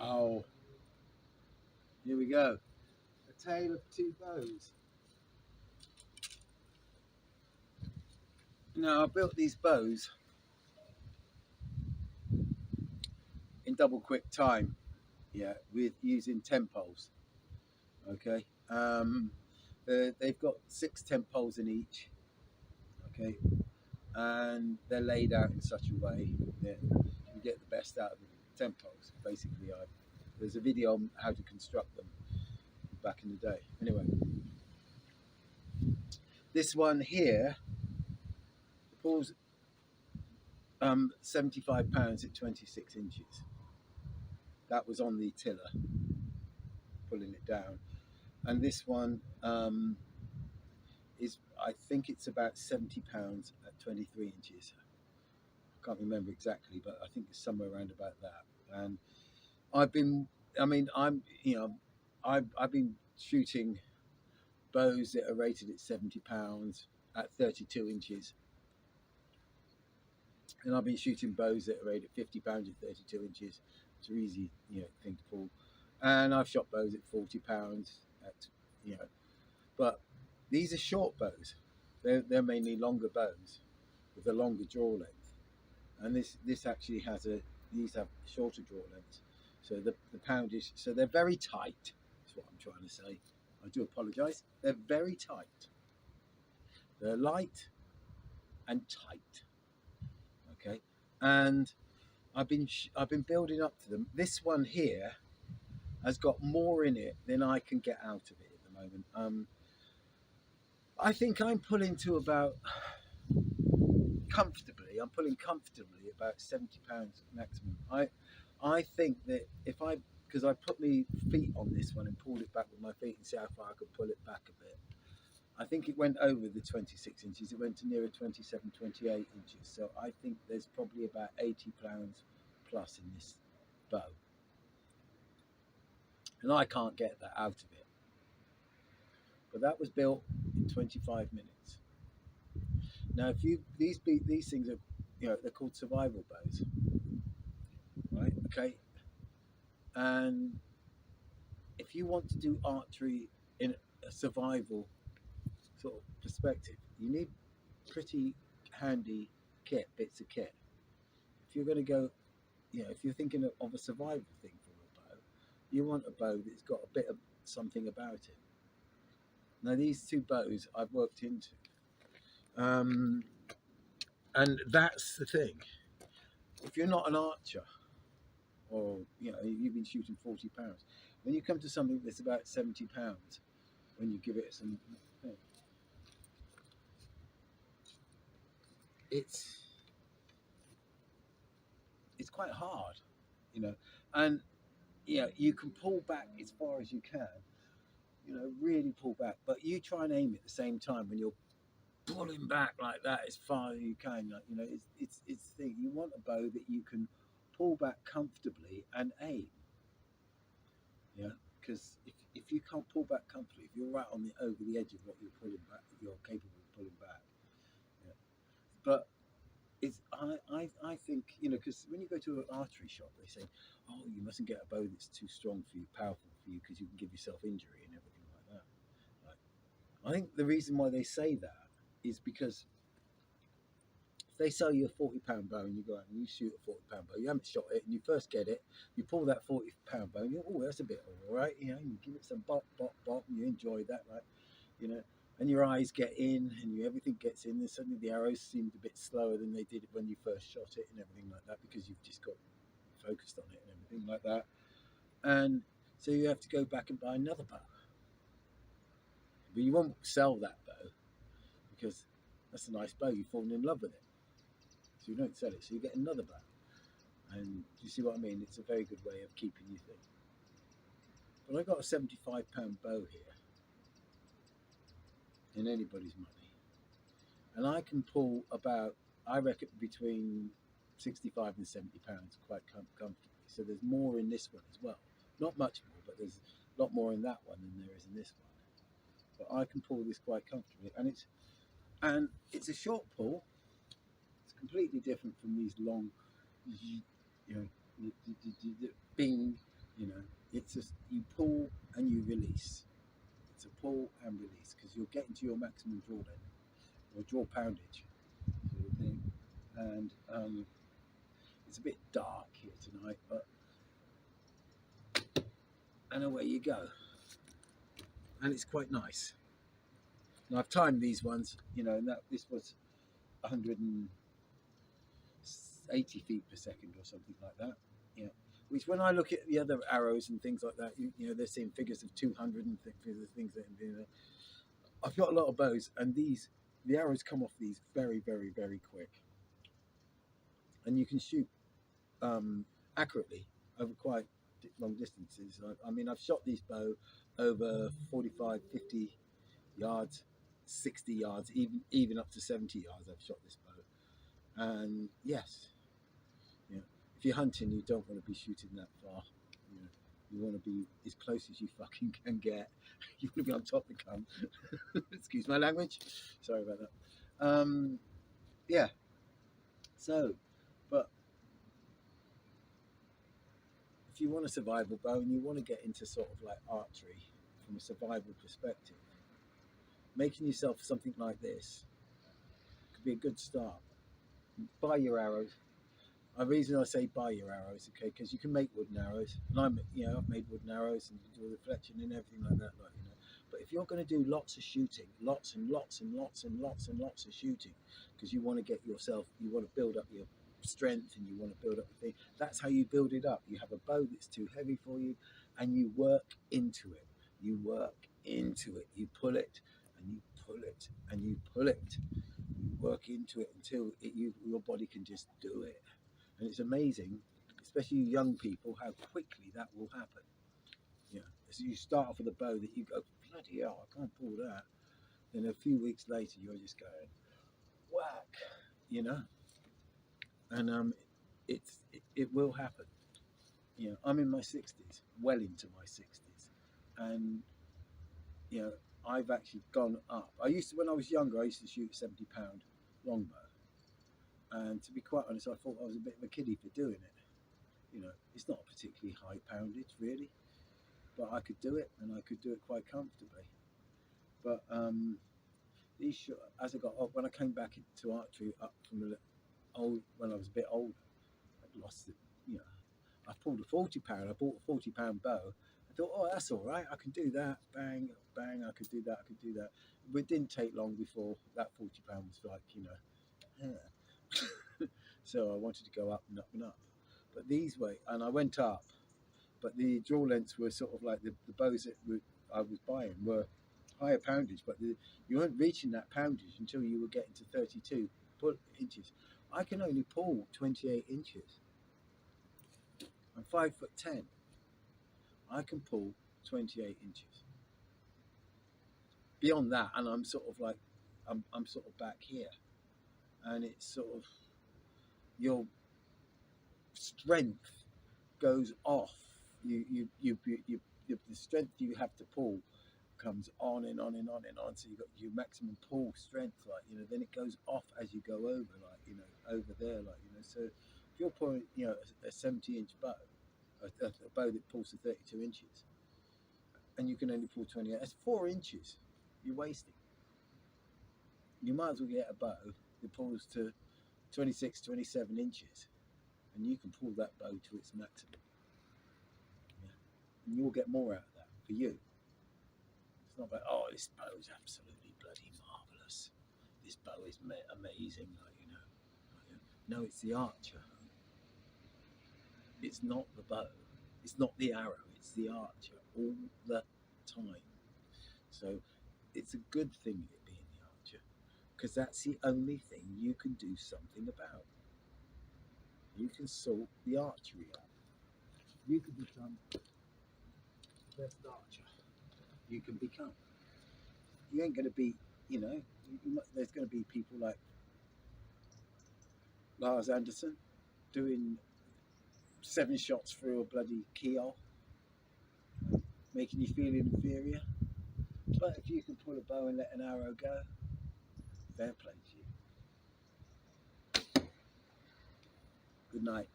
Wow. Here we go. A tale of two bows. Now, I built these bows in double quick time, yeah, with using 10 poles. Okay. They've got 6 10 poles in each. Okay. And they're laid out in such a way that you get the best out of the 10 poles. Basically, there's a video on how to construct them back in the day. Anyway, this one here pulls 75 pounds at 26 inches. That was on the tiller, pulling it down. And this one is, I think it's about 70 pounds at 23 inches. I can't remember exactly, but I think it's somewhere around about that. And I've been, I've been shooting bows that are rated at 70 pounds at 32 inches. And I've been shooting bows that are rated at 50 pounds at 32 inches. It's an easy, thing to pull. And I've shot bows at 40 pounds at, but these are short bows. They're mainly longer bows with a longer draw length. And this actually these have shorter draw lengths. So the poundage, so they're very tight, is what I'm trying to say. I do apologise. They're very tight. They're light and tight. Okay. And I've been building up to them. This one here has got more in it than I can get out of it at the moment. I think I'm pulling to about comfortably. I'm pulling comfortably about 70 pounds maximum. I think that because I put my feet on this one and pulled it back with my feet and see how far I could pull it back a bit. I think it went over the 26 inches. It went to nearer 27, 28 inches. So I think there's probably about 80 pounds plus in this bow. And I can't get that out of it. But that was built in 25 minutes. Now, these things are, they're called survival bows, right? Okay. And if you want to do archery in a survival sort of perspective, you need pretty handy bits of kit. If you're going to go, if you're thinking of a survival thing for a bow, you want a bow that's got a bit of something about it. Now, these two bows I've worked into. And that's the thing. If you're not an archer, or you've been shooting 40 pounds, when you come to something that's about 70 pounds, when you give it some, it's quite hard, and you can pull back as far as you can, really pull back, but you try and aim at the same time when you're pulling back like that as far as you can. It's the thing. You want a bow that you can pull back comfortably and aim. Yeah, because if you can't pull back comfortably, if you're right over the edge of what you're pulling back, you're capable of pulling back. Yeah, but I think because when you go to an archery shop, they say, oh, you mustn't get a bow that's too strong for you, powerful for you, because you can give yourself injury and everything like that. Right? I think the reason why they say that is because if they sell you a 40-pound bow and you go out and you shoot a 40-pound bow, you haven't shot it, and you first get it, you pull that 40-pound bow, and you go, oh, that's a bit all right, you give it some bop, bop, bop, and you enjoy that, right? And your eyes get in, and everything gets in, and suddenly the arrows seemed a bit slower than they did when you first shot it, and everything like that, because you've just got focused on it and everything like that. And so you have to go back and buy another bow. But you won't sell that bow because that's a nice bow. You've fallen in love with it. So you don't sell it. So you get another bow. And you see what I mean? It's a very good way of keeping your thing. But I got a 75-pound bow here in anybody's money. And I can pull about, I reckon, between 65 and 70 pounds quite comfortably. So there's more in this one as well. Not much more, but there's a lot more in that one than there is in this one. But I can pull this quite comfortably, and it's a short pull. It's completely different from these long, bing, You know, it's just you pull and you release. It's a pull and release because you're getting to your maximum draw length or draw poundage sort of thing. And it's a bit dark here tonight, but and away you go. And it's quite nice. And I've timed these ones, you know, and that this was 180 feet per second or something like that. Yeah. Which, when I look at the other arrows and things like that, you know, they're seeing figures of 200 and things that, you know, I've got a lot of bows, and the arrows come off these very, very, very quick, and you can shoot accurately over quite long distances. I mean, I've shot these bow over 45, 50 yards, 60 yards, even up to 70 yards. I've shot this bow, and yes, you know, if you're hunting, you don't want to be shooting that far. You know, you want to be as close as you fucking can get. You want to be on top of the gun. Excuse my language. Sorry about that. Yeah. So, but if you want a survival bow and you want to get into sort of like archery from a survival perspective, making yourself something like this could be a good start. Buy your arrows. The reason I say buy your arrows, okay, because you can make wooden arrows, and I've made wooden arrows and do the reflection and everything like that, like, you know. But if you're going to do lots of shooting, lots and lots and lots and lots and lots of shooting, because you want to get yourself, you want to build up your strength and you want to build up the thing. That's how you build it up. You have a bow that's too heavy for you, and you work into it. You work into it. You pull it, and you pull it, and you pull it. You work into it until your body can just do it. And it's amazing, especially young people, how quickly that will happen. You know, so you start off with a bow that you go, bloody hell, I can't pull that. Then a few weeks later, you're just going, whack, you know. And it will happen. You know, I'm in my 60s, well into my 60s, and you know, I've actually gone up. When I was younger, I used to shoot 70-pound longbow, and to be quite honest, I thought I was a bit of a kiddie for doing it. You know, it's not particularly high poundage really, but I could do it, and I could do it quite comfortably. But as I got up, when I came back into archery, up from when I was a bit older, I'd lost it. You know, I pulled a 40-pound. I bought a 40-pound bow. I thought, oh, that's all right. I can do that. Bang, bang. I could do that. I could do that. But it didn't take long before that 40-pound was like, you know, yeah. So I wanted to go up and up and up. But these way, and I went up, but the draw lengths were sort of like the bows that I was buying were higher poundage, but you weren't reaching that poundage until you were getting to 32 inches. I can only pull 28 inches. I'm 5'10". I can pull 28 inches. Beyond that, and I'm sort of like, I'm sort of back here, and it's sort of your strength goes off. The strength you have to pull comes on and on and on and on. So you've got your maximum pull strength, like, you know, then it goes off as you go over, like, you know, over there, like, you know. So if you're pulling, you know, a 70-inch bow, a bow that pulls to 32 inches, and you can only pull 28, that's 4 inches you're wasting. You might as well get a bow that pulls to 26, 27 inches, and you can pull that bow to its maximum. Yeah. And you'll get more out of that for you. It's not like, oh, this bow is absolutely bloody marvellous. This bow is amazing, like, you know. No, it's the archer. It's not the bow. It's not the arrow. It's the archer all the time. So it's a good thing it being the archer, because that's the only thing you can do something about. You can sort the archery out. You can become the best archer you can become. You ain't going to be, you know, there's going to be people like Lars Anderson doing 7 shots through a bloody keyhole, making you feel inferior. But if you can pull a bow and let an arrow go, fair play to you. Good night.